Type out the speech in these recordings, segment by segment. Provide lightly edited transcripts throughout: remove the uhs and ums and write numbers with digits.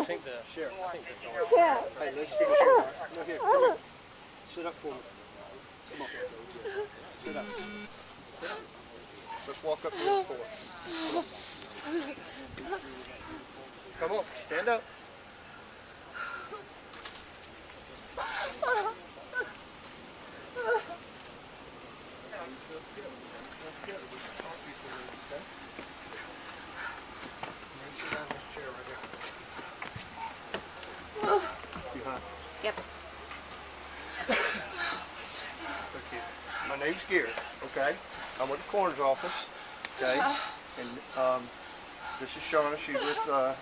think the sheriff. Yeah. Hey, let's get a sheriff. No, here, come here. Sit up for me. Come on. Sit up. Sit up. Let's walk up to the porch. Come on, stand up. Yep. Okay. My name's Gary, okay? I'm with the coroner's office, okay? And this is Shauna. She's with the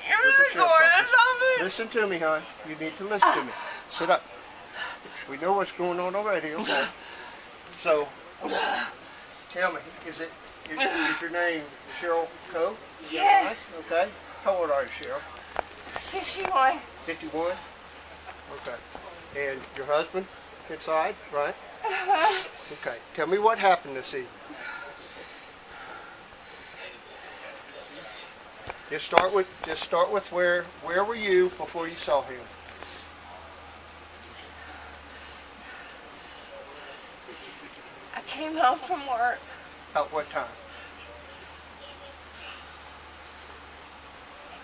sheriff's office. Listen to me, hon. You need to listen to me. Sit up. We know what's going on already, okay? So, tell me, is your name Cheryl Coe? Yes. Okay. How old are you, Cheryl? 51. 51? Okay. And your husband inside, right? Okay. Tell me what happened this evening. Just start with where were you before you saw him? I came home from work. At what time?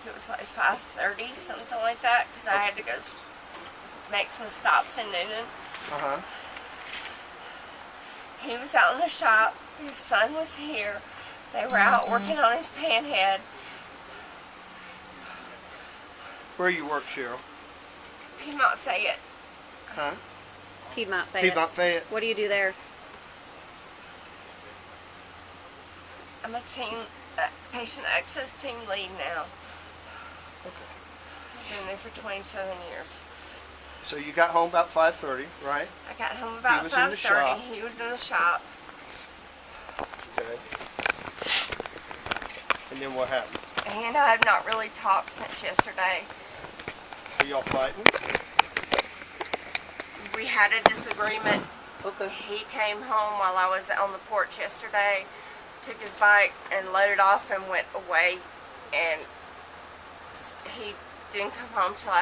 It was like 5:30, something like that, because I had to go make some stops in Newnan. Uh-huh. He was out in the shop. His son was here. They were out working on his panhead. Where you work, Cheryl? Piedmont Fayette. Huh? Piedmont Fayette. Piedmont Fayette. What do you do there? I'm a patient access team lead now. Okay. I've been there for 27 years. So you got home about 5:30, right? I got home about He was in the 5:30. shop. He was in the shop. Okay. And then what happened? He and I have not really talked since yesterday. Are y'all fighting? We had a disagreement. Okay. He came home while I was on the porch yesterday, took his bike and loaded off and went away, and he didn't come home till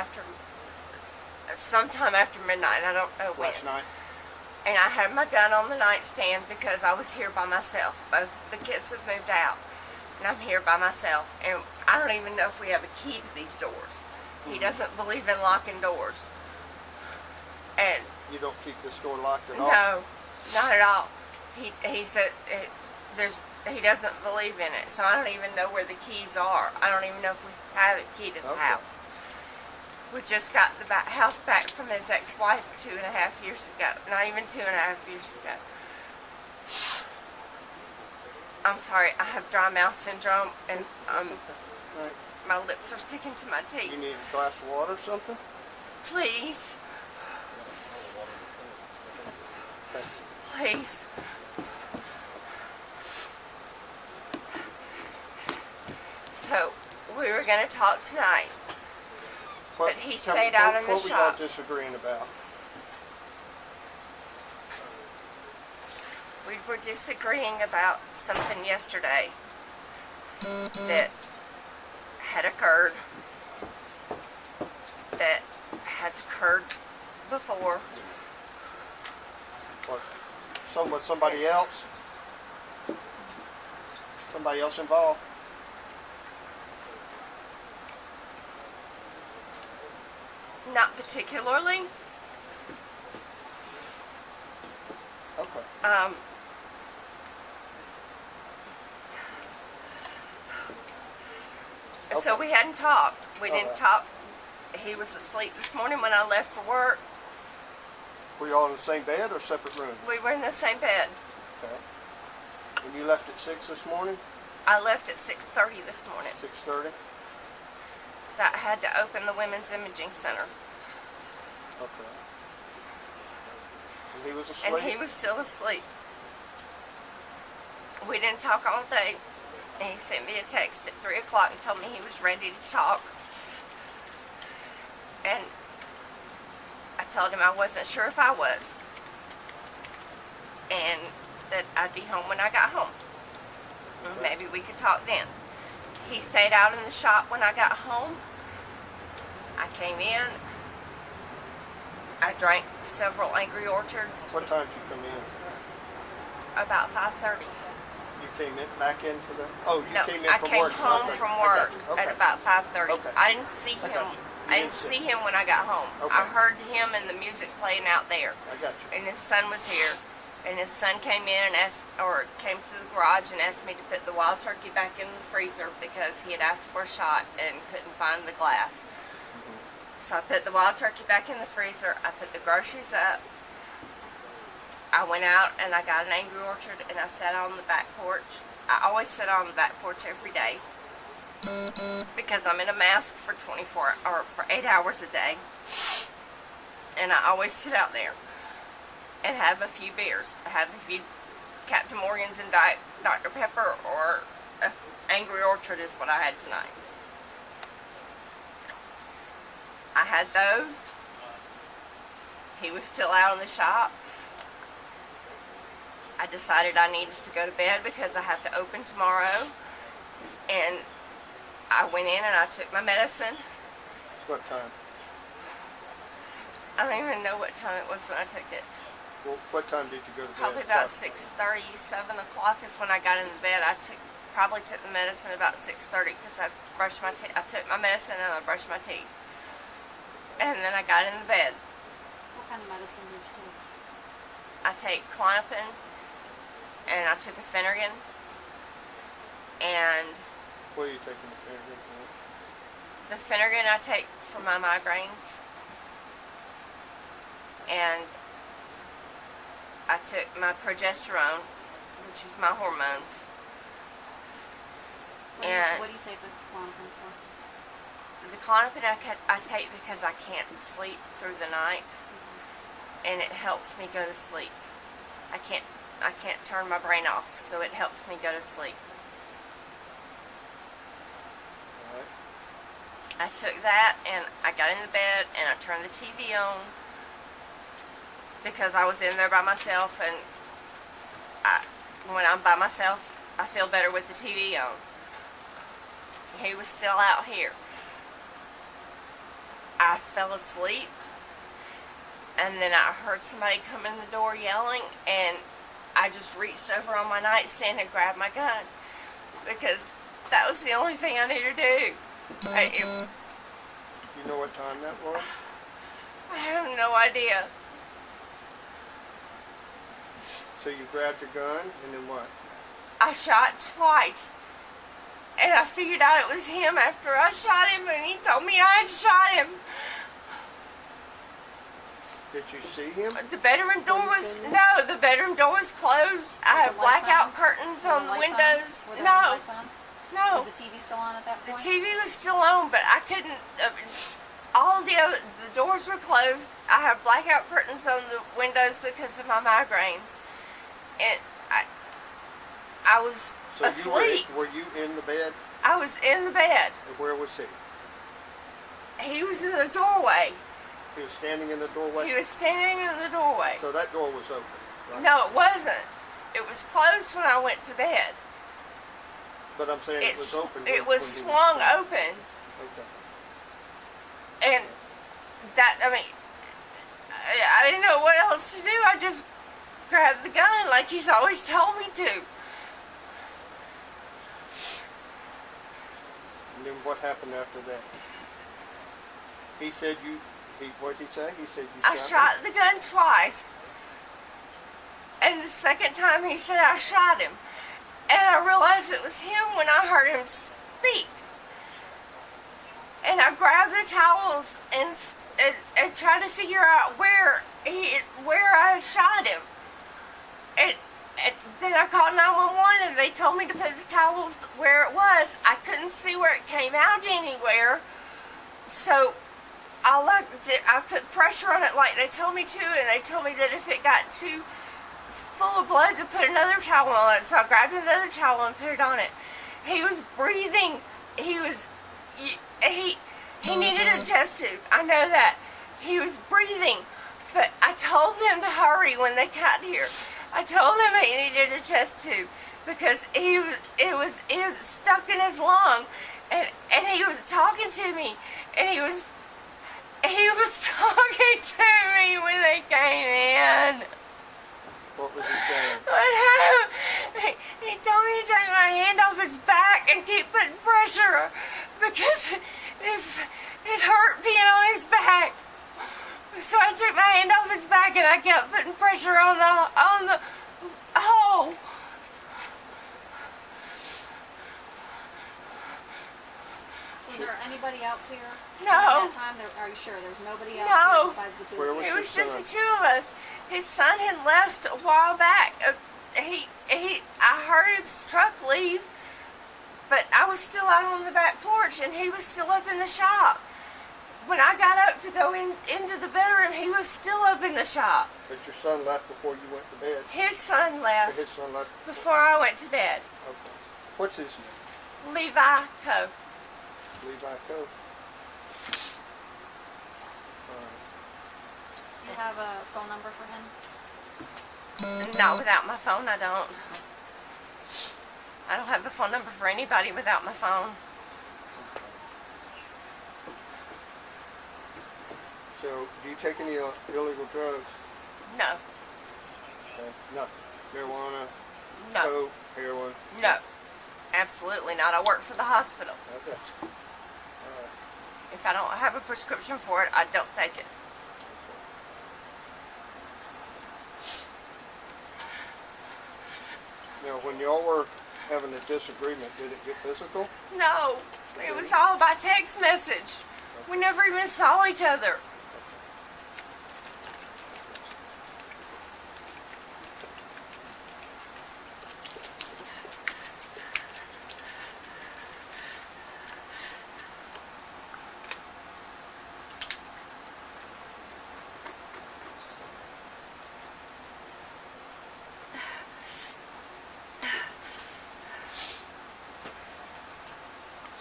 sometime after midnight. I don't know when. Last night? And I had my gun on the nightstand because I was here by myself. Both the kids have moved out, and I'm here by myself. And I don't even know if we have a key to these doors. He doesn't believe in locking doors. And You don't keep this door locked at all? no, not at all. He said he doesn't believe in it, so I don't even know where the keys are. I don't even know if we have a key to the Okay. house. We just got the house back from his ex-wife 2.5 years ago. Not even 2.5 years ago. I'm sorry, I have dry mouth syndrome, and Right. my lips are sticking to my teeth. You need a glass of water or something? Please. Okay. Please. So, we were going to talk tonight, but he Tell me, stayed out in the What were y'all shop. disagreeing about? We were disagreeing about something yesterday that had occurred, that has occurred before. What? With somebody else? Somebody else involved? Not particularly. Okay. So we hadn't talked. We didn't Alright. talk. He was asleep this morning when I left for work. Were y'all in the same bed or separate rooms? We were in the same bed. Okay. And you left at 6 this morning? I left at 6:30 this morning. 6:30? So I had to open the Women's Imaging Center. Okay. And he was asleep? And he was still asleep. We didn't talk all day. And he sent me a text at 3 o'clock and told me he was ready to talk. And I told him I wasn't sure if I was. And that I'd be home when I got home. And maybe we could talk then. He stayed out in the shop when I got home. came in. I drank several Angry Orchards. What time did you come in? About 5:30. You came in back into the. Oh, you No, came in I from came work. home Okay, from I got work you. Okay. at about 5:30. Okay. I didn't see I him. got you. I didn't see him when I got home. Okay. I heard him and the music playing out there. I got you. And his son was here. And his son came in and came to the garage and asked me to put the wild turkey back in the freezer because he had asked for a shot and couldn't find the glass. So I put the wild turkey back in the freezer. I put the groceries up. I went out and I got an Angry Orchard and I sat on the back porch. I always sit on the back porch every day because I'm in a mask for 8 hours a day. And I always sit out there and have a few beers. I have a few Captain Morgan's and Dr. Pepper, or Angry Orchard is what I had tonight. I had those. He was still out in the shop. I decided I needed to go to bed because I have to open tomorrow. And I went in and I took my medicine. What time? I don't even know what time it was when I took it. Well, what time did you go to bed? Probably about 6:30, 7 o'clock is when I got into bed. I probably took the medicine about 6:30 because I brushed my teeth. I took my medicine and I brushed my teeth. And then I got into bed. What kind of medicine did you take? I take Klonopin and I took a Finnegan. And What are you taking the Finnegan for? the Finnegan I take for my migraines. And I took my progesterone, which is my hormones. What do you take the Klonopin for? The Klonopin I take because I can't sleep through the night, and it helps me go to sleep. I can't turn my brain off, so it helps me go to sleep. All right. I took that and I got into bed and I turned the TV on because I was in there by myself, and when I'm by myself, I feel better with the TV on. He was still out here. I fell asleep, and then I heard somebody come in the door yelling, and I just reached over on my nightstand and grabbed my gun because that was the only thing I needed to do. You know what time that was? I have no idea. So you grabbed your gun, and then what? I shot twice, and I figured out it was him after I shot him, and he told me I had shot him. Did you see him? The bedroom door was, no, the bedroom door was closed. I have blackout curtains on the windows. Were the No, lights on? no. Was the TV still on at that The point? TV was still on, but I couldn't, all the doors were closed. I have blackout curtains on the windows because of my migraines. And I was So asleep. were you in the bed? I was in the bed. And where was he? He was in the doorway. He was standing in the doorway? He was standing in the doorway. So that door was open, right? No, it wasn't. It was closed when I went to bed. But I'm saying it was open. It when was he swung standing. open. Okay. And that, I mean, I didn't know what else to do. I just grabbed the gun like he's always told me to. And then what happened after that? He said what did he say? He said you I shot him? the gun twice. And the second time he said I shot him. And I realized it was him when I heard him speak. And I grabbed the towels and tried to figure out where I had shot him. And then I called 911 and they told me to put the towels where it was. I couldn't see where it came out anywhere. So I put pressure on it like they told me to, and they told me that if it got too full of blood to put another towel on it. So I grabbed another towel and put it on it. He was breathing. He needed a chest tube. I know that. He was breathing. But I told them to hurry when they got here. I told them he needed a chest tube because it was stuck in his lung, and he was talking to me, and he was He was talking to me when they came in. What was he saying? He told me to take my hand off his back and keep putting pressure because if it hurt being on his back. So I took my hand off his back and I kept putting pressure on the hole. Was there anybody else here? No. At that time, are you sure there was nobody else No. here besides the two? Where of was you? It was his just son? the two of us. His son had left a while back. I heard his truck leave, but I was still out on the back porch and he was still up in the shop. When I got up to go into the bedroom, he was still up in the shop. But your son left before you went to bed? His son left His son left? before I went to bed. Okay. What's his name? Levi Coe. Levi Coe. You have a phone number for him? Not without my phone, I don't. I don't have the phone number for anybody without my phone. So, do you take any illegal drugs? No. Okay. Nothing. Marijuana, No. coke, heroin? No. Absolutely not. I work for the hospital. Okay. All right. If I don't have a prescription for it, I don't take it. Now, when y'all were having a disagreement, did it get physical? No. It was all by text message. We never even saw each other.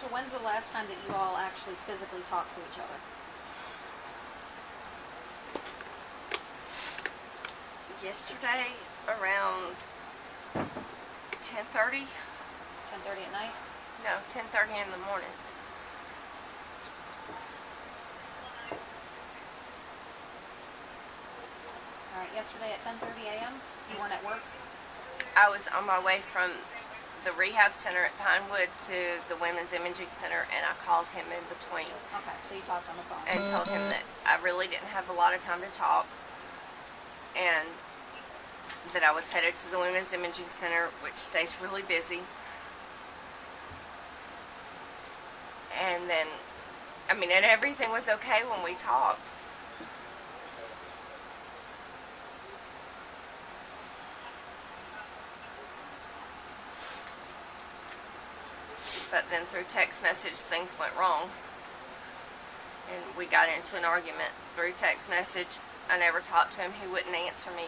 So when's the last time that you all actually physically talked to each other? Yesterday around 10:30. 10:30 at night? No, 10:30 in the morning. All right, yesterday at 10:30 a.m. You weren't at work? I was on my way from the rehab center at Pinewood to the Women's Imaging Center, and I called him in between Okay, so you talked on the phone. and told him that I really didn't have a lot of time to talk, and that I was headed to the Women's Imaging Center, which stays really busy. And then, and everything was okay when we talked. But then through text message, things went wrong. And we got into an argument through text message. I never talked to him. He wouldn't answer me.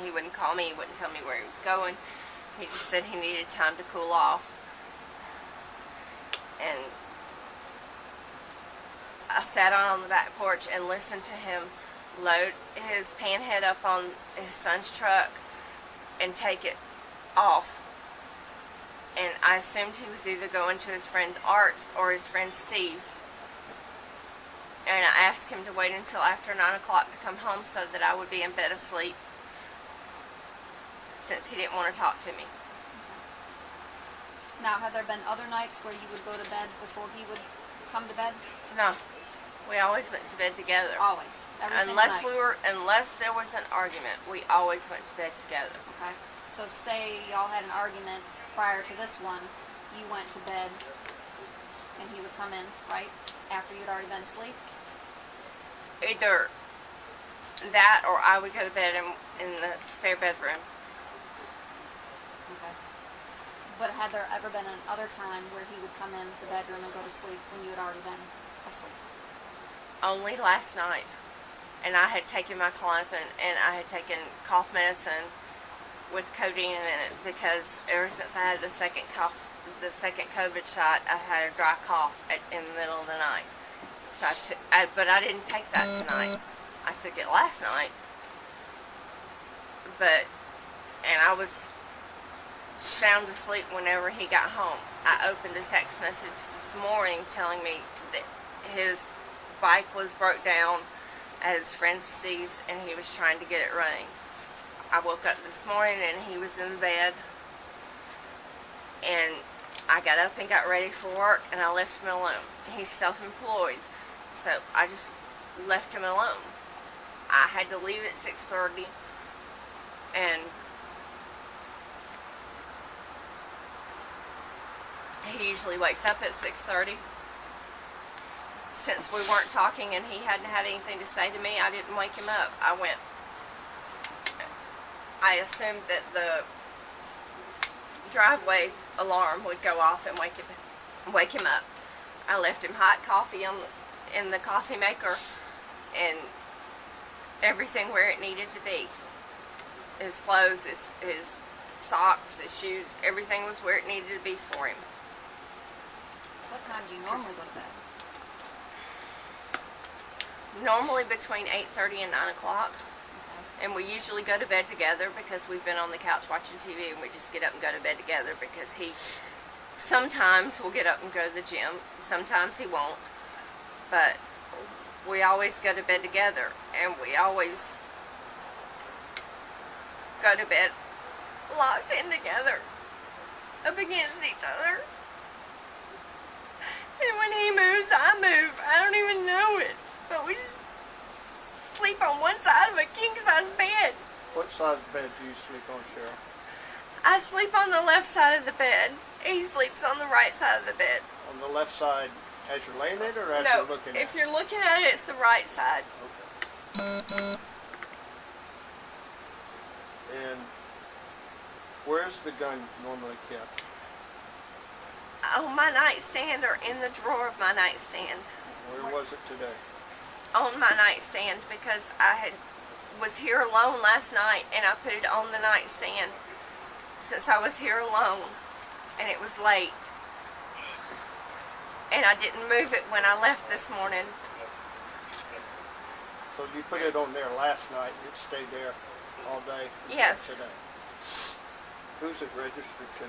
He wouldn't call me. He wouldn't tell me where he was going. He just said he needed time to cool off. And I sat on the back porch and listened to him load his panhead up on his son's truck and take it off. And I assumed he was either going to his friend Art's or his friend Steve's. And I asked him to wait until after 9 o'clock to come home so that I would be in bed asleep, since he didn't want to talk to me. Now, have there been other nights where you would go to bed before he would come to bed? No, we always went to bed together. Always. Every single night. Unless there was an argument, we always went to bed together. Okay. So say y'all had an argument prior to this one, you went to bed and he would come in, right? After you'd already been asleep? Either that or I would go to bed in the spare bedroom. Okay. But had there ever been another time where he would come in the bedroom and go to sleep when you had already been asleep? Only last night. And I had taken my Klonopin and I had taken cough medicine with codeine in it because ever since I had the second COVID shot, I had a dry cough in the middle of the night. So but I didn't take that tonight. I took it last night. And I was sound asleep whenever he got home. I opened a text message this morning telling me that his bike was broke down at his friend Steve's, and he was trying to get it running. I woke up this morning and he was in bed, and I got up and got ready for work, and I left him alone. He's self-employed, so I just left him alone. I had to leave at 6:30, and he usually wakes up at 6:30. Since we weren't talking and he hadn't had anything to say to me, I didn't wake him up. I assumed that the driveway alarm would go off and wake him up. I left him hot coffee in the coffee maker, and everything where it needed to be. His clothes, his socks, his shoes, everything was where it needed to be for him. What time do you normally go to bed? Normally between 8:30 and 9 o'clock. And we usually go to bed together because we've been on the couch watching TV, and we just get up and go to bed together because he sometimes will get up and go to the gym. Sometimes he won't. But we always go to bed together, and we always go to bed locked in together, up against each other. And when he moves, I move. I don't even know it. But we just sleep on one side of a king-size bed. What side of the bed do you sleep on, Cheryl? I sleep on the left side of the bed. He sleeps on the right side of the bed. On the left side as you're laying it, or as No, you're looking at it? if you're looking at it, it's the right side. Okay. And where's the gun normally kept? On my nightstand, or in the drawer of my nightstand. Where was it today? On my nightstand, because I was here alone last night, and I put it on the nightstand since I was here alone, and it was late. And I didn't move it when I left this morning. So you put it on there last night, it stayed there all day? Yes. Today. Who's it registered to?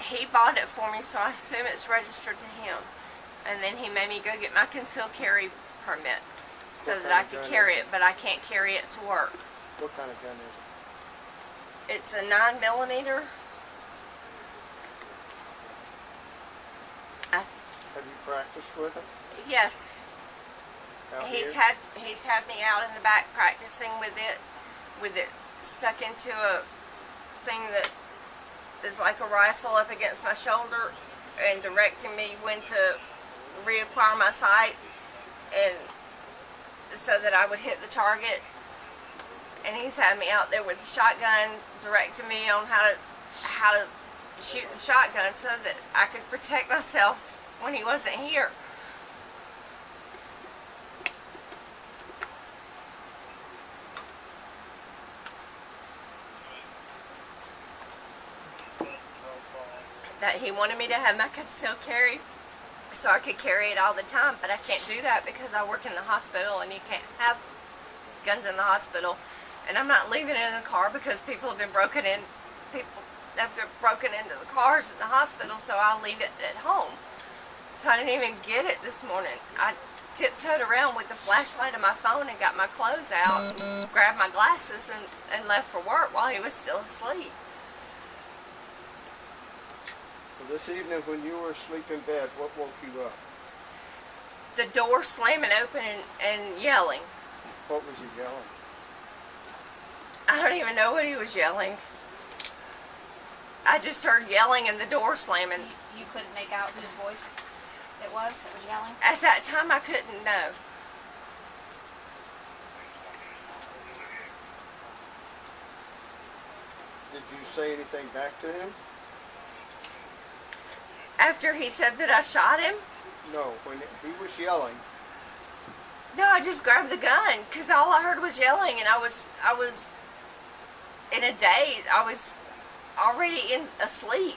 He bought it for me, so I assume it's registered to him. And then he made me go get my concealed carry permit so What that kind I of could gun carry is it, but I can't carry it to work. What kind of gun is it? It's a 9mm. Have you practiced with it? Yes. Out He's here? had me out in the back practicing with it stuck into a thing that is like a rifle up against my shoulder, and directing me when to reacquire my sight, and so that I would hit the target. And he's had me out there with the shotgun, directing me on how to shoot the shotgun so that I could protect myself when he wasn't here. That he wanted me to have my concealed carry so I could carry it all the time, but I can't do that because I work in the hospital, and you can't have guns in the hospital. And I'm not leaving it in the car because people have been broken into the cars in the hospital, so I'll leave it at home. So I didn't even get it this morning. I tiptoed around with the flashlight of my phone and got my clothes out and grabbed my glasses and left for work while he was still asleep. Well, this evening when you were asleep in bed, what woke you up? The door slamming open and yelling. What was he yelling? I don't even know what he was yelling. I just heard yelling and the door slamming. You couldn't make out whose voice it was that was yelling? At that time, I couldn't know. Did you say anything back to him? After he said that I shot him? No, when he was yelling. No, I just grabbed the gun because all I heard was yelling, and I was in a daze. I was already asleep.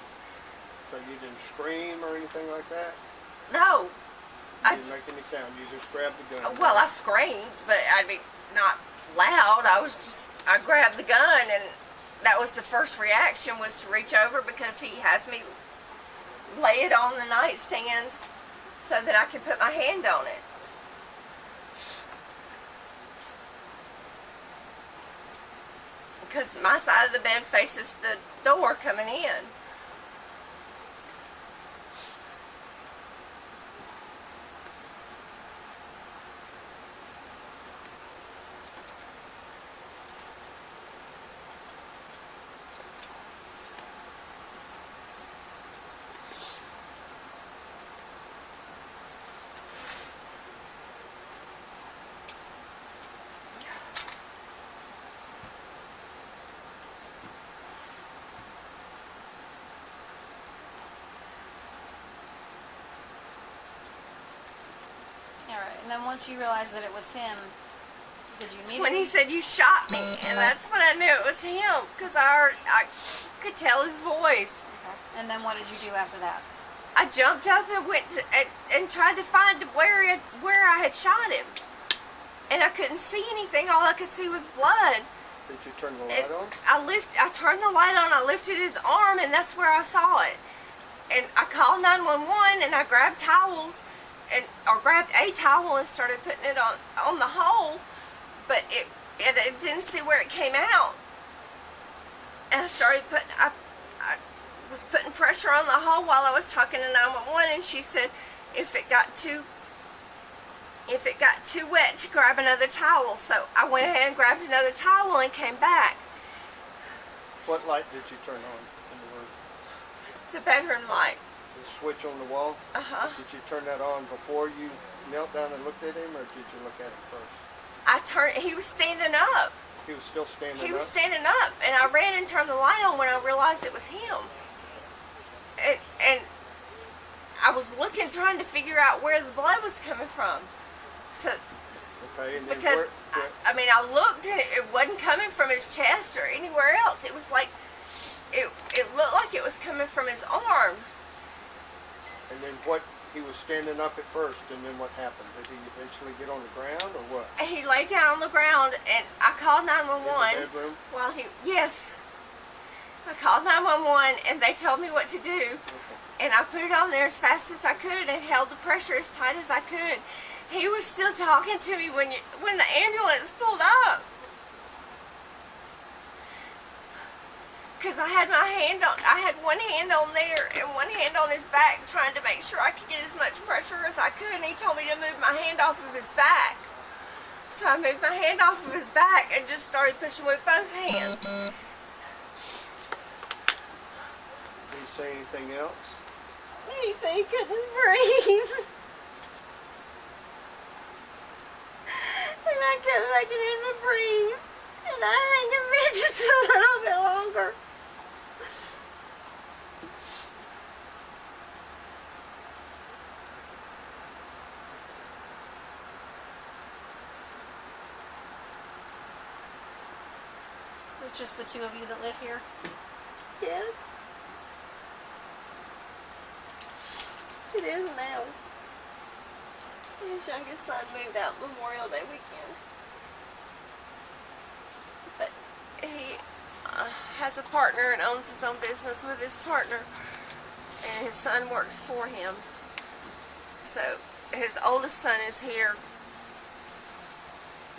So you didn't scream or anything like that? No. You didn't make any sound. You just grabbed the gun. Well, I screamed, but I mean, not loud. I grabbed the gun, and that was the first reaction, was to reach over because he has me lay it on the nightstand so that I can put my hand on it. because my side of the bed faces the door coming in. Alright, and then once you realized that it was him, did you immediately... When he said, "You shot me," and that's when I knew it was him, because I could tell his voice. Okay. And then what did you do after that? I jumped up and went and tried to find where I had shot him, and I couldn't see anything. All I could see was blood. Did you turn the light on? I turned the light on. I lifted his arm, and that's where I saw it. And I called 911, and I grabbed towels, or grabbed a towel and started putting it on the hole, but it didn't see where it came out. And I started I was putting pressure on the hole while I was talking to 911, and she said if it got too wet to grab another towel. So I went ahead and grabbed another towel and came back. What light did you turn on in the room? The bedroom light. The switch on the wall? Uh-huh. Did you turn that on before you knelt down and looked at him, or did you look at him first? He was standing up. He was still standing up? He was standing up, and I ran and turned the light on when I realized it was him. And I was looking, trying to figure out where the blood was coming from. So, okay, and then because, I looked, and it wasn't coming from his chest or anywhere else. It was like, it looked like it was coming from his arm. And then he was standing up at first, and then what happened? Did he eventually get on the ground, or what? He lay down on the ground, and I called 911. In the bedroom? Yes. I called 911, and they told me what to do. Okay. And I put it on there as fast as I could and held the pressure as tight as I could. He was still talking to me when the ambulance pulled up. Because I had one hand on there and one hand on his back, trying to make sure I could get as much pressure as I could, and he told me to move my hand off of his back. So I moved my hand off of his back and just started pushing with both hands. Did he say anything else? He said he couldn't breathe. And I kept making him breathe. And I hung him there just a little bit longer. It's just the two of you that live here? Yes. It is now. His youngest son moved out Memorial Day weekend. But he has a partner and owns his own business with his partner. And his son works for him. So his oldest son is here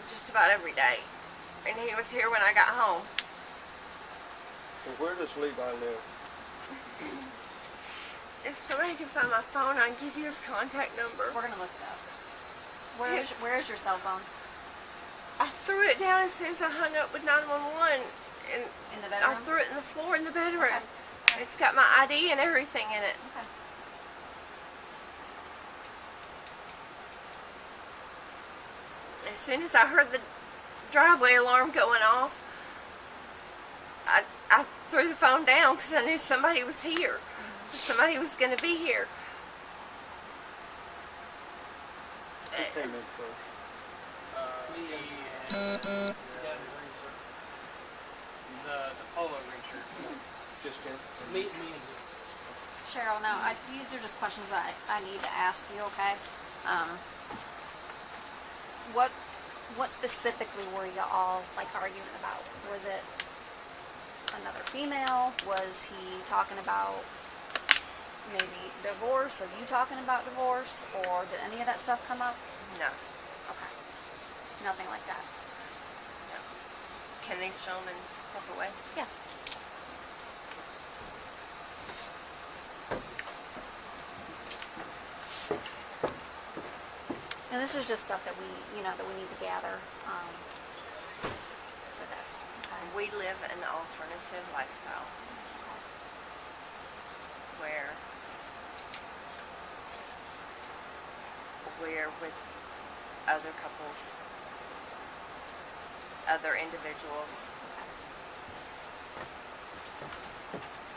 just about every day. And he was here when I got home. So where does Levi live? If somebody can find my phone, I can give you his contact number. We're gonna look it up. Where's your cell phone? I threw it down as soon as I hung up with 911, and In the bedroom? I threw it in the floor in the bedroom. Okay. It's got my ID and everything in it. Okay. As soon as I heard the driveway alarm going off, I threw the phone down because I knew somebody was here. Somebody was going to be here. Who came in first? The polo green shirt. Just him? Me. Cheryl, now, these are just questions that I need to ask you, okay? What specifically were you all, arguing about? Was it another female? Was he talking about maybe divorce? Are you talking about divorce? Or did any of that stuff come up? No. Okay. Nothing like that. Can these gentlemen step away? Yeah. And this is just stuff that we, that we need to gather for this. Okay. We live an alternative lifestyle where we're with other couples, other individuals.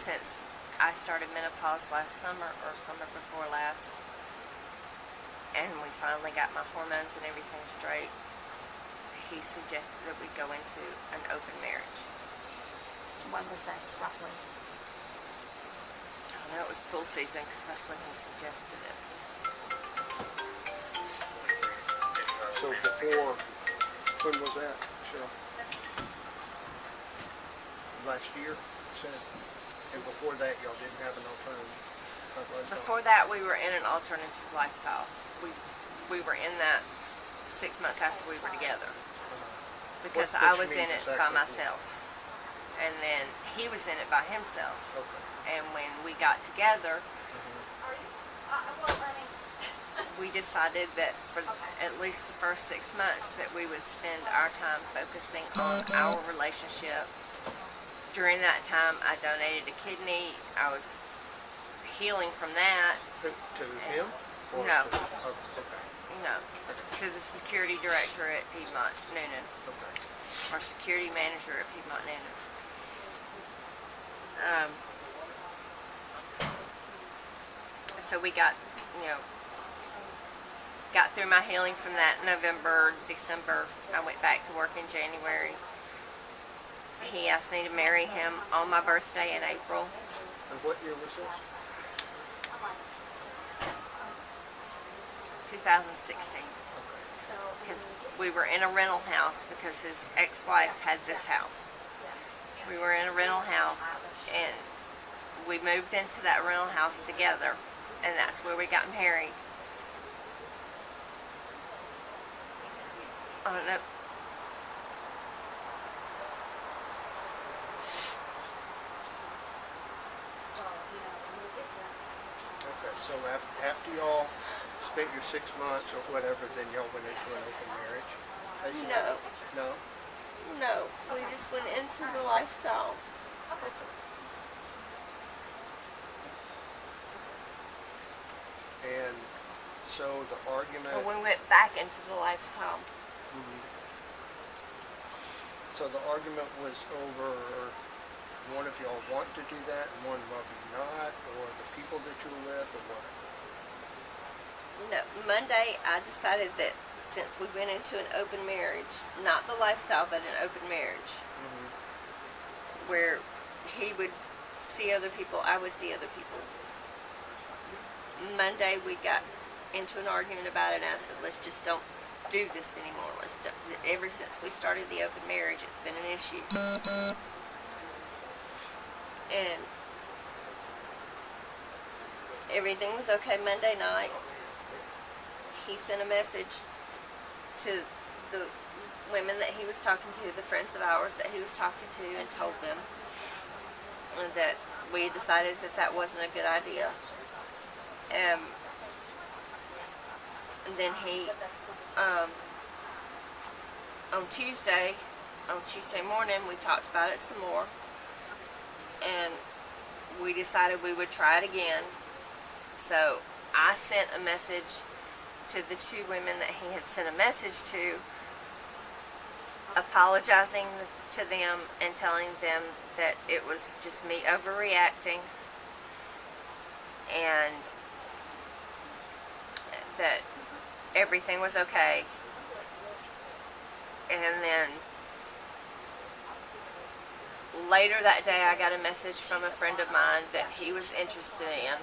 Since I started menopause last summer or summer before last, and we finally got my hormones and everything straight, he suggested that we go into an open marriage. When was this, roughly? I know it was pool season because that's when he suggested it. So before, when was that, Cheryl? Last year, you said? And before that, y'all didn't have an alternative lifestyle? Before that, we were in an alternative lifestyle. We were in that 6 months after we were together. Because I was in it by myself. And then he was in it by himself. Okay. And when we got together, we decided that for at least the first 6 months that we would spend our time focusing on our relationship. During that time, I donated a kidney. I was healing from that. To him? Or No. Oh, okay. No, to the security director at Piedmont Newnan, Okay. or security manager at Piedmont Newnan. So we got through my healing from that November, December. I went back to work in January. He asked me to marry him on my birthday in April. And what year was this? 2016. Because we were in a rental house because his ex-wife had this house. We were in a rental house and we moved into that rental house together, and that's where we got married. I don't know. Okay, so after y'all spent your 6 months or whatever, then y'all went into an open marriage? Basically? No. No? No, we just went into the lifestyle. Okay. And so the argument... And we went back into the lifestyle. Mhm. So the argument was over one of y'all want to do that and one of you not, or the people that you were with, or what? No, Monday I decided that since we went into an open marriage, not the lifestyle, but an open marriage, where he would see other people, I would see other people. Monday we got into an argument about it, and I said, let's just don't do this anymore. Ever since we started the open marriage, it's been an issue. And everything was okay Monday night. He sent a message to the women that he was talking to, the friends of ours that he was talking to, and told them that we had decided that that wasn't a good idea. And then he, on Tuesday morning, we talked about it some more, and we decided we would try it again. So I sent a message to the two women that he had sent a message to, apologizing to them and telling them that it was just me overreacting and that everything was okay. And then later that day I got a message from a friend of mine that he was interested in,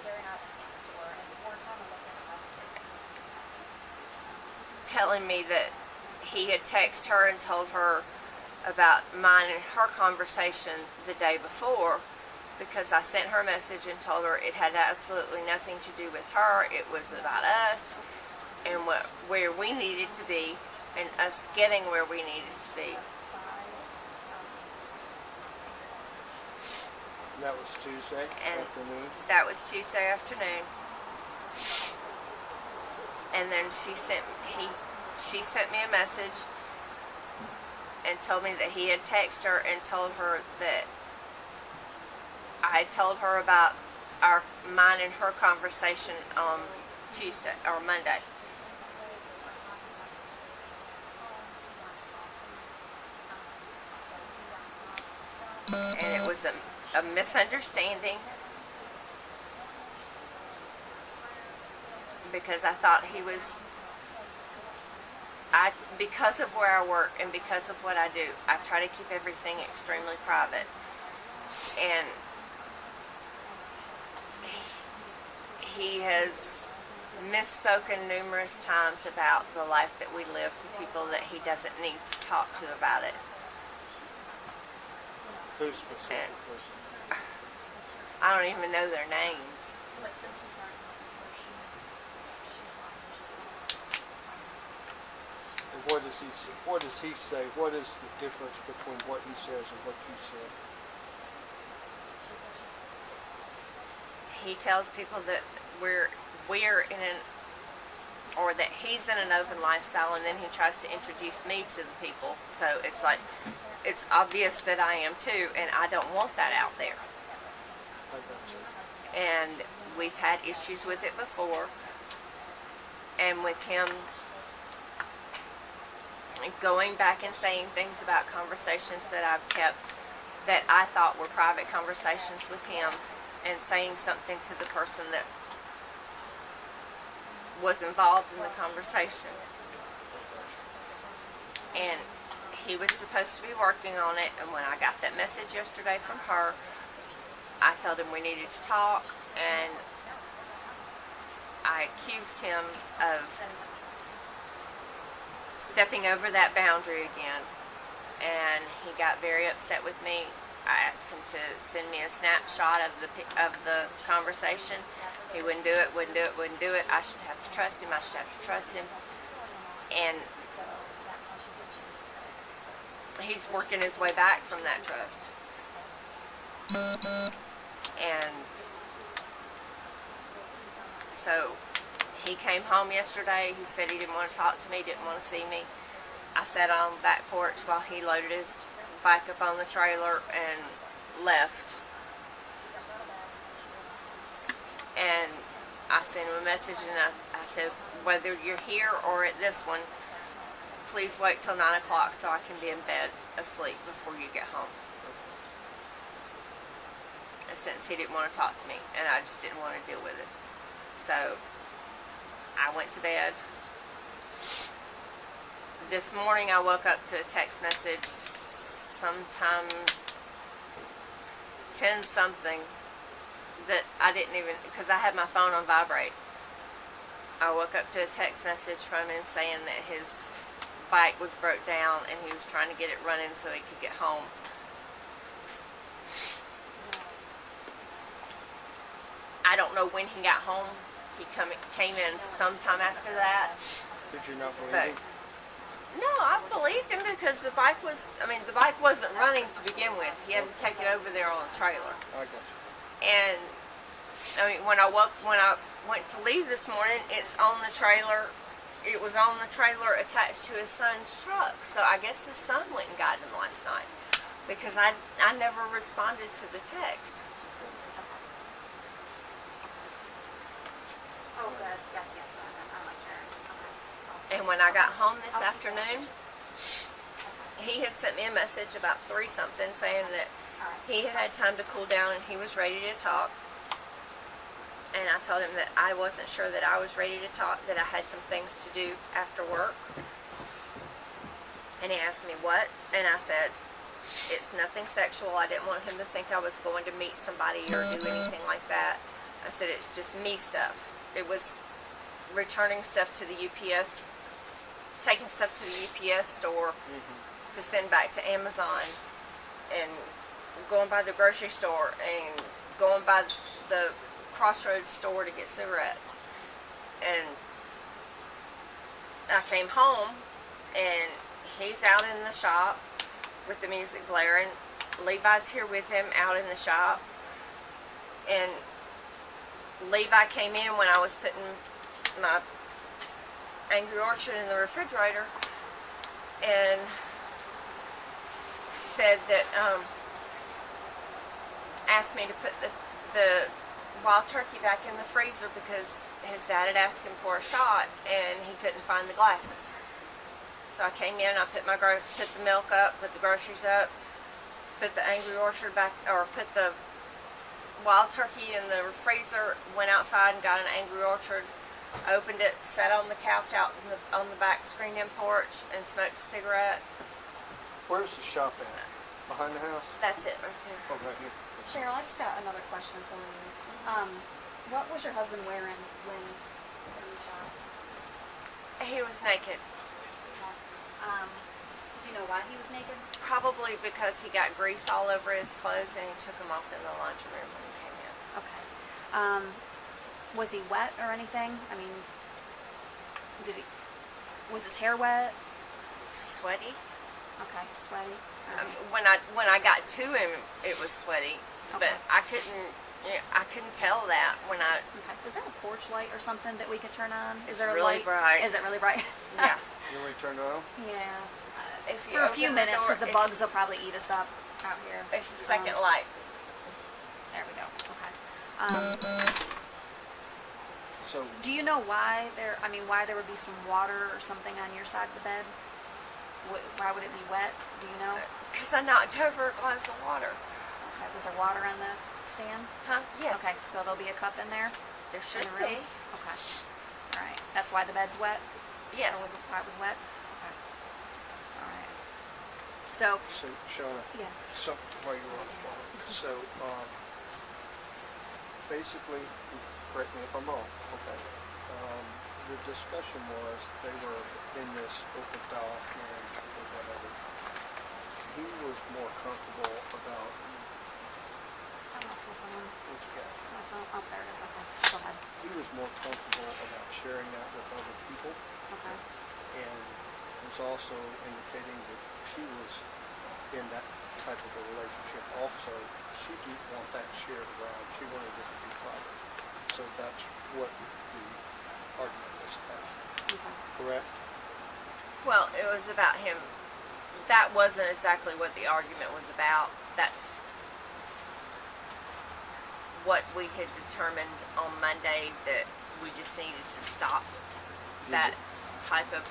telling me that he had texted her and told her about mine and her conversation the day before, because I sent her a message and told her it had absolutely nothing to do with her. It was about us and where we needed to be and us getting where we needed to be. And that was Tuesday And afternoon. that was Tuesday afternoon. And then she sent me a message and told me that he had texted her and told her that I had told her about mine and her conversation on Tuesday or Monday. And it was a misunderstanding because I thought he was, because of where I work and because of what I do, I try to keep everything extremely private. And he has misspoken numerous times about the life that we live to people that he doesn't need to talk to about it. Who specifically? I don't even know their names. And what does he say? What does he say? What is the difference between what he says and what you said? He tells people that we're in an, or that he's in an open lifestyle, and then he tries to introduce me to the people. So it's like, it's obvious that I am too, and I don't want that out there. I got you. And we've had issues with it before, and with him going back and saying things about conversations that I've kept that I thought were private conversations with him, and saying something to the person that was involved in the conversation. And he was supposed to be working on it, and when I got that message yesterday from her, I told him we needed to talk, and I accused him of stepping over that boundary again, and he got very upset with me. I asked him to send me a snapshot of the conversation. He wouldn't do it, wouldn't do it. I should have to trust him. And he's working his way back from that trust. And so he came home yesterday. He said he didn't want to talk to me, didn't want to see me. I sat on the back porch while he loaded his bike up on the trailer and left. And I sent him a message, and I said, whether you're here or at this one, please wait till 9 o'clock so I can be in bed asleep before you get home. And since he didn't want to talk to me, and I just didn't want to deal with it. So I went to bed. This morning I woke up to a text message sometime 10 something that I didn't even, because I had my phone on vibrate. I woke up to a text message from him saying that his bike was broke down and he was trying to get it running so he could get home. I don't know when he got home. He came in sometime after that. Did you not believe him? No, I believed him because the bike wasn't running to begin with. He had to take it over there on a trailer. I got you. And I mean, when I went to leave this morning, it's on the trailer. It was on the trailer attached to his son's truck. So I guess his son went and got him last night because I never responded to the text. Oh, good. Yes. I like her. Okay. And when I got home this afternoon, he had sent me a message about 3 something saying that he had had time to cool down and he was ready to talk. And I told him that I wasn't sure that I was ready to talk, that I had some things to do after work. And he asked me what, and I said, it's nothing sexual. I didn't want him to think I was going to meet somebody or do anything like that. I said, it's just me stuff. It was returning stuff to the UPS, taking stuff to the UPS store to send back to Amazon, and going by the grocery store and going by the Crossroads store to get cigarettes. And I came home and he's out in the shop with the music blaring. Levi's here with him out in the shop. And Levi came in when I was putting my Angry Orchard in the refrigerator and said that, asked me to put the wild turkey back in the freezer because his dad had asked him for a shot and he couldn't find the glasses. So I came in, I put the milk up, put the groceries up, put the Angry Orchard back, or put the wild turkey in the freezer, went outside and got an Angry Orchard, opened it, sat on the couch out on the back screened-in porch and smoked a cigarette. Where's the shop at? Behind the house? That's it right there. Oh, right here. Cheryl, I just got another question for you. What was your husband wearing when you shot? He was naked. Do you know why he was naked? Probably because he got grease all over his clothes and he took them off in the laundry room when he came in. Okay. Was he wet or anything? I mean, was his hair wet? Sweaty. Okay, sweaty. When I got to him, it was sweaty, Okay. but I couldn't tell that when I. Okay. Is there a porch light or something that we could turn on? It's Is there a really light? bright. Is it really bright? Yeah. You want me to turn it on? Yeah. If you For a few open the minutes, door, because the bugs will probably eat us up out here. It's the second light. There we go. Okay. So, Do you know why why there would be some water or something on your side of the bed? Why would it be wet? Do you know? Because I knocked over a glass of water. Okay. Was there water on the stand? Huh? Yes. Okay. So there'll be a cup in there? There In should the room? be. Okay. All right. That's why the bed's wet? Yes. Or was it why it was wet? Okay. All right. So, Shauna, yeah. while you're on the phone. So, basically, correct me if I'm wrong, okay? The discussion was they were in this open dock and whatever. He was more comfortable about I lost my phone. what you got. My phone. Oh, there it is. Okay. Go ahead. He was more comfortable about sharing that with other people, Okay. and was also indicating that she was in that type of a relationship also. She didn't want that shared around. She wanted it to be private. So that's what the argument was about. Okay. Correct? Well, it was about him. That wasn't exactly what the argument was about. That's what we had determined on Monday, that we just needed to stop that type of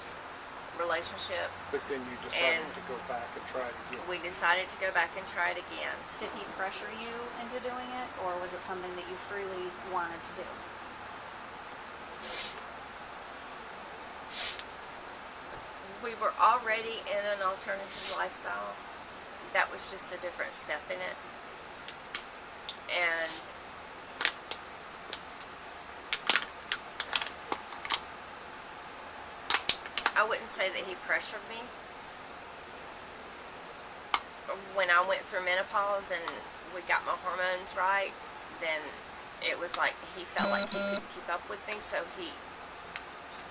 relationship. But then you decided And to go back and try it again. We decided to go back and try it again. Did he pressure you into doing it, or was it something that you freely wanted to do? We were already in an alternative lifestyle. That was just a different step in it. And I wouldn't say that he pressured me. When I went through menopause and we got my hormones right, then it was like he felt like he couldn't keep up with me, so he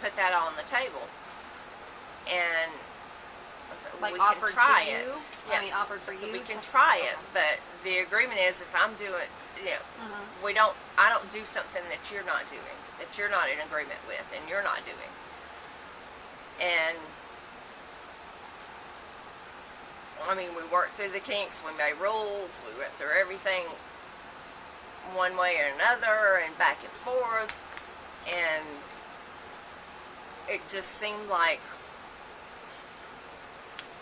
put that on the table. And Like we offered can try for it. you? Yes. I mean, offered for So you? we can try it, Okay. but the agreement is if I'm doing, Mhm. I don't do something that you're not doing, that you're not in agreement with, and you're not doing. And I mean, we worked through the kinks, we made rules, we went through everything one way or another, and back and forth, and it just seemed like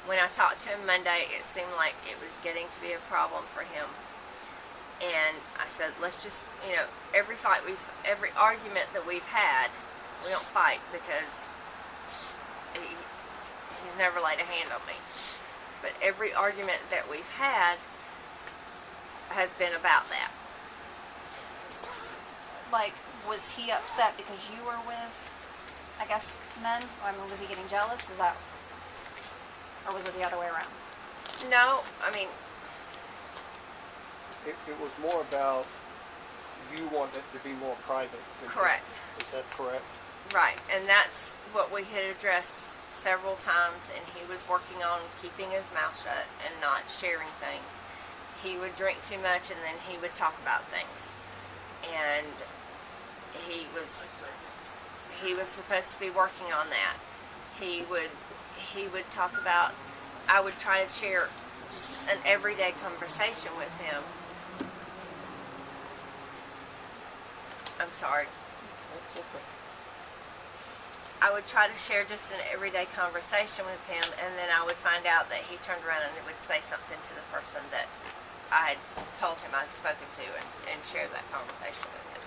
when I talked to him Monday, it seemed like it was getting to be a problem for him. And I said, let's just, every argument that we've had, we don't fight because he's never laid a hand on me. But every argument that we've had has been about that. Like, was he upset because you were with, I guess, men? I mean, was he getting jealous? Is that, or was it the other way around? No, I mean, It was more about you want it to be more private. correct. Is that correct? Right, and that's what we had addressed several times, and he was working on keeping his mouth shut and not sharing things. He would drink too much, and then he would talk about things. he was supposed to be working on that. He would talk about, I would try to share just an everyday conversation with him. I'm sorry. That's okay. I would try to share just an everyday conversation with him, and then I would find out that he turned around and would say something to the person that I had told him I'd spoken to, and share that conversation with him.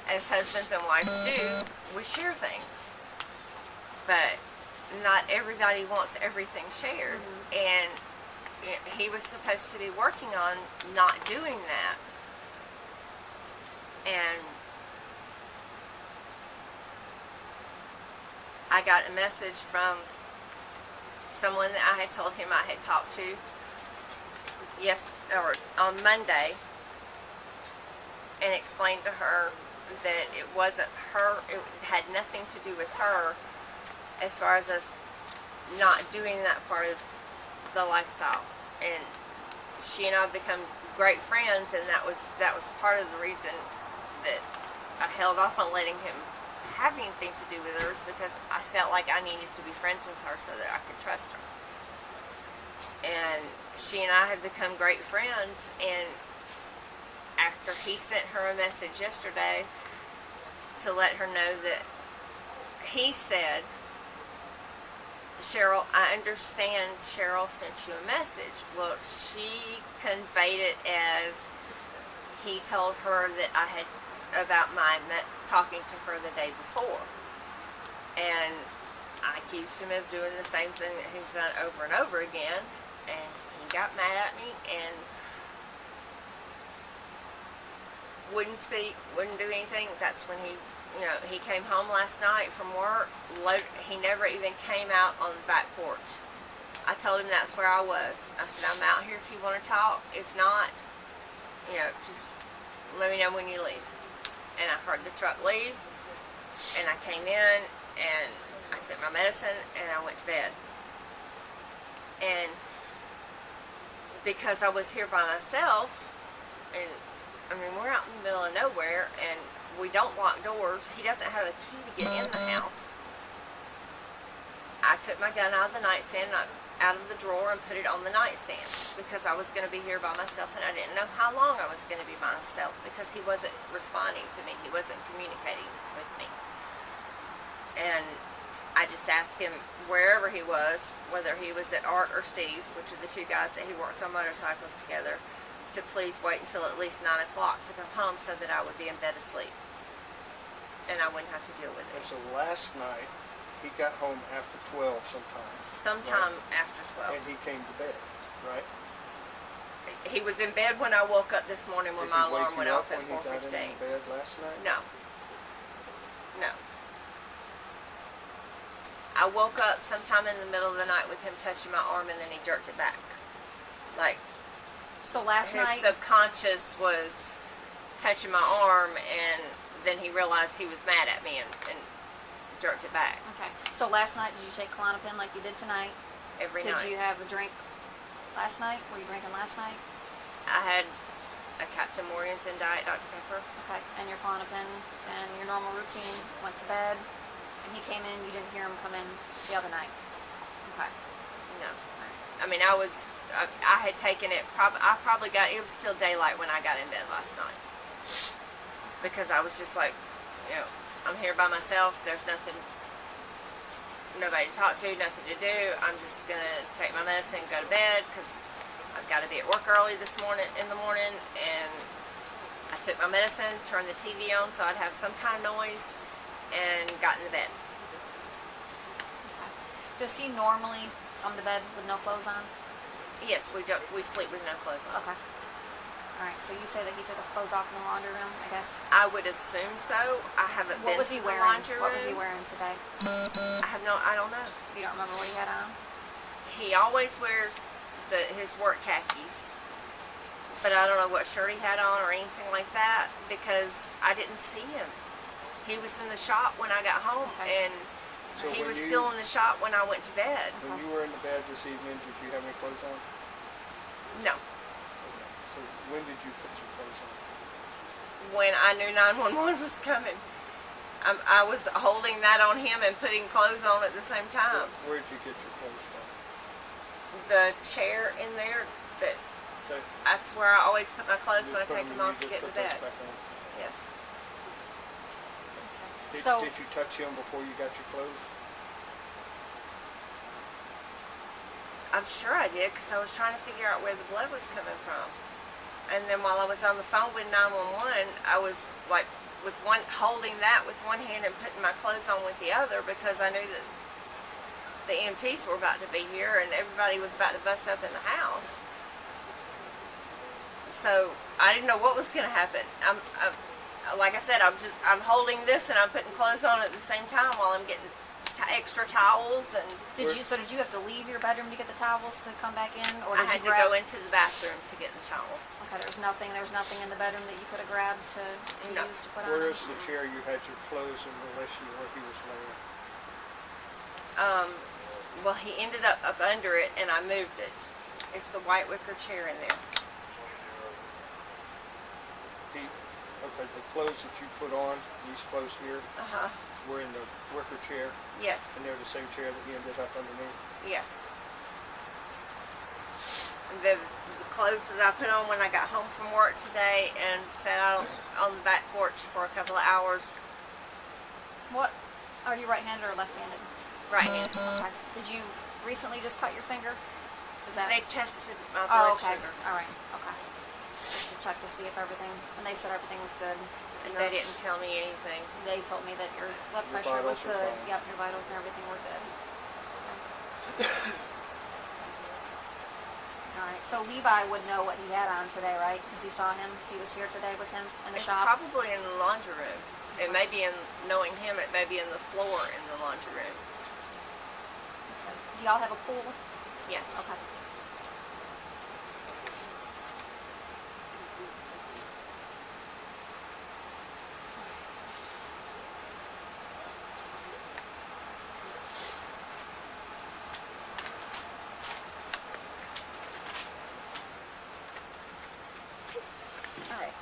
As husbands and wives do, we share things. But not everybody wants everything shared. And he was supposed to be working on not doing that. And I got a message from someone that I had told him I had talked to on Monday, and explained to her that it wasn't her, it had nothing to do with her as far as us not doing that part of the lifestyle. And she and I have become great friends, and that was part of the reason that I held off on letting him have anything to do with her, because I felt like I needed to be friends with her so that I could trust her. And she and I have become great friends, and after he sent her a message yesterday to let her know that he said, Cheryl, I understand Cheryl sent you a message. Well, she conveyed it as he told her that I had about my talking to her the day before. And I accused him of doing the same thing that he's done over and over again, and he got mad at me and wouldn't do anything. That's when he came home last night from work. He never even came out on the back porch. I told him that's where I was. I said, I'm out here if you want to talk. If not, just let me know when you leave. And I heard the truck leave, and I came in, and I took my medicine, and I went to bed. And because I was here by myself, and we're out in the middle of nowhere, and we don't lock doors. He doesn't have a key to get in the house. I took my gun out of the nightstand, out of the drawer, and put it on the nightstand, because I was going to be here by myself, and I didn't know how long I was going to be by myself, because he wasn't responding to me. He wasn't communicating with me. And I just asked him, wherever he was, whether he was at Art or Steve's, which are the two guys that he works on motorcycles together, to please wait until at least 9 o'clock to come home so that I would be in bed asleep, and I wouldn't have to deal with it. And so last night, he got home after 12 sometime after 12. And he came to bed, right? He was in bed when I woke up this morning when my alarm went off at 4:15. Did he wake you up when he got in bed last night? No. I woke up sometime in the middle of the night with him touching my arm, and then he jerked it back. So last night, his subconscious was touching my arm, and then he realized he was mad at me and jerked it back. okay. So last night, did you take Klonopin like you did tonight? Every night. Did you have a drink last night? Were you drinking last night? I had a Captain Morgan's and Diet Dr. Pepper. Okay. And your Klonopin and your normal routine. Went to bed, and he came in. You didn't hear him come in the other night. Okay. No. I had taken it, it was still daylight when I got in bed last night. Because I was just like, I'm here by myself, there's nobody to talk to, nothing to do, I'm just going to take my medicine and go to bed, because I've got to be at work early in the morning, and I took my medicine, turned the TV on so I'd have some kind of noise, and got in the bed. Okay. Does he normally come to bed with no clothes on? Yes, we sleep with no clothes on. Okay. Alright, so you say that he took his clothes off in the laundry room, I guess? I would assume so. I haven't been to the laundry room. What was he wearing today? I don't know. You don't remember what he had on? He always wears his work khakis, but I don't know what shirt he had on or anything like that, because I didn't see him. He was in the shop when I got home, and So he when was you- still in the shop when I went to bed. When you were in the bed this evening, did you have any clothes on? No. Okay. So when did you put some clothes on? When I knew 911 was coming, I was holding that on him and putting clothes on at the same time. Where'd you get your clothes from? The chair in there, Okay. that's where I always put my clothes You when I put take them them in, off you to get just to put those bed. back on. Yes. So- Did you touch him before you got your clothes? I'm sure I did because I was trying to figure out where the blood was coming from. And then while I was on the phone with 911, I was like holding that with one hand and putting my clothes on with the other because I knew that the EMTs were about to be here and everybody was about to bust up in the house. So I didn't know what was going to happen. Like I said, I'm holding this and I'm putting clothes on at the same time while I'm getting extra towels and. Did you have to leave your bedroom to get the towels to come back in, or I did had you to grab? go into the bathroom to get the towels. Okay, there was nothing in the bedroom that you could have grabbed to No. use to put on. Where him? is the chair you had your clothes in relation to where he was laying? Well, he ended up under it and I moved it. It's the white wicker chair in there. Okay, the clothes that you put on, these clothes here, Uh-huh. were in the wicker chair, Yes. and they're the same chair that he ended up underneath. Yes. The clothes that I put on when I got home from work today and sat out on the back porch for a couple of hours. What? Are you right-handed or left-handed? Right. Okay. Did you recently just cut your finger? Is that? They tested my Oh, blood okay. sugar. All right. Okay. Just to check to see if everything, and they said everything was good. And they didn't tell me anything. They told me that your blood Your pressure was vitals are good. fine. Yep, your vitals and everything were good. All right. So Levi would know what he had on today, right? Because he saw him. He was here today with him in the It's shop. probably in the laundry room. It may be knowing him, it may be in the floor in the laundry room. Do y'all have a pool? Yes. Okay. All right.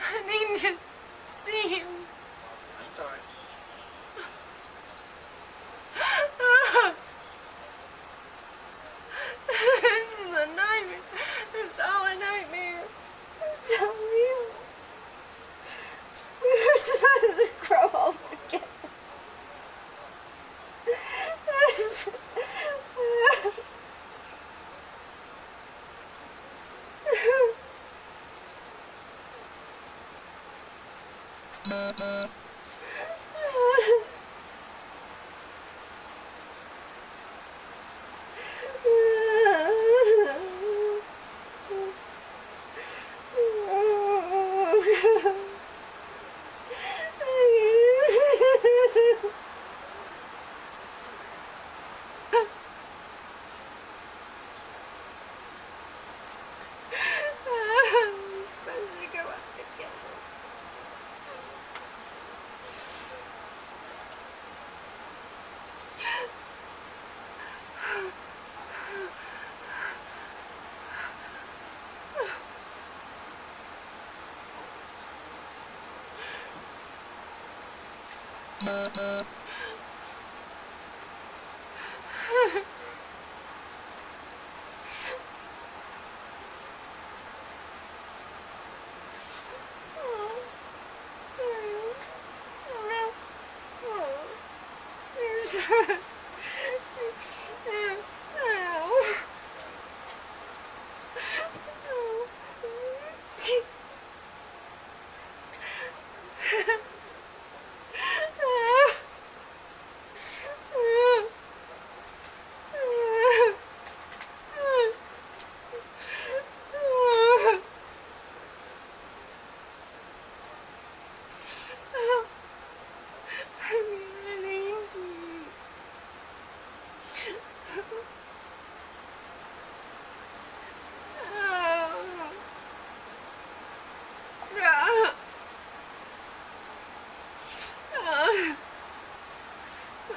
I need to see him. Sorry. This is a nightmare. It's all a nightmare. It's so real. We were supposed to grow old together. We're supposed to go out together. I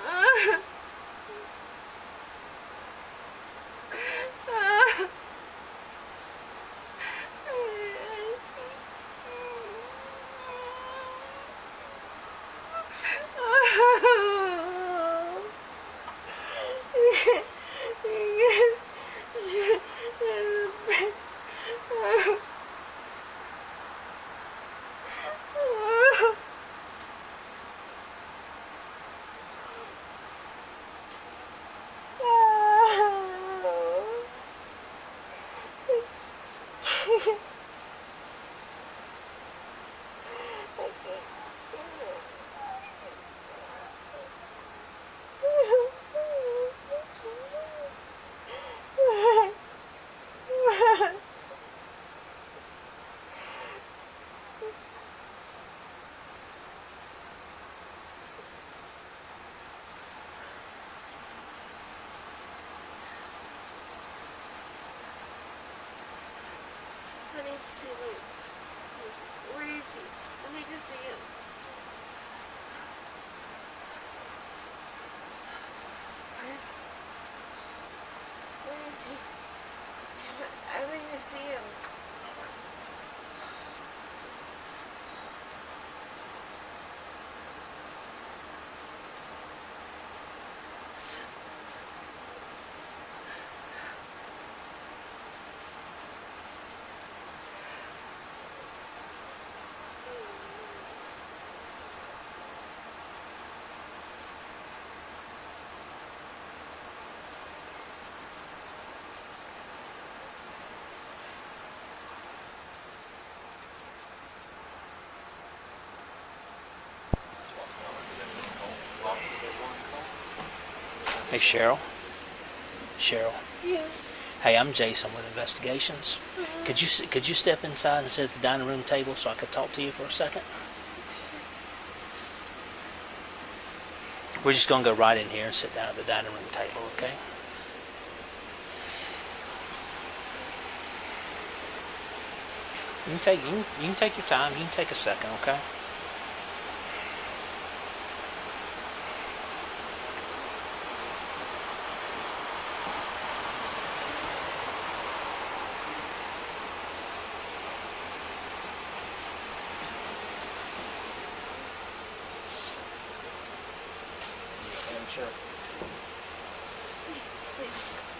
need to see Luke. Where is he? I need to see him. Where is he? I need to see him. Hey, Cheryl. Cheryl. Yeah. Hey, I'm Jason with Investigations. Could you step inside and sit at the dining room table so I could talk to you for a second? We're just gonna go right in here and sit down at the dining room table, okay? You can take your time. You can take a second, okay? Sure. Please.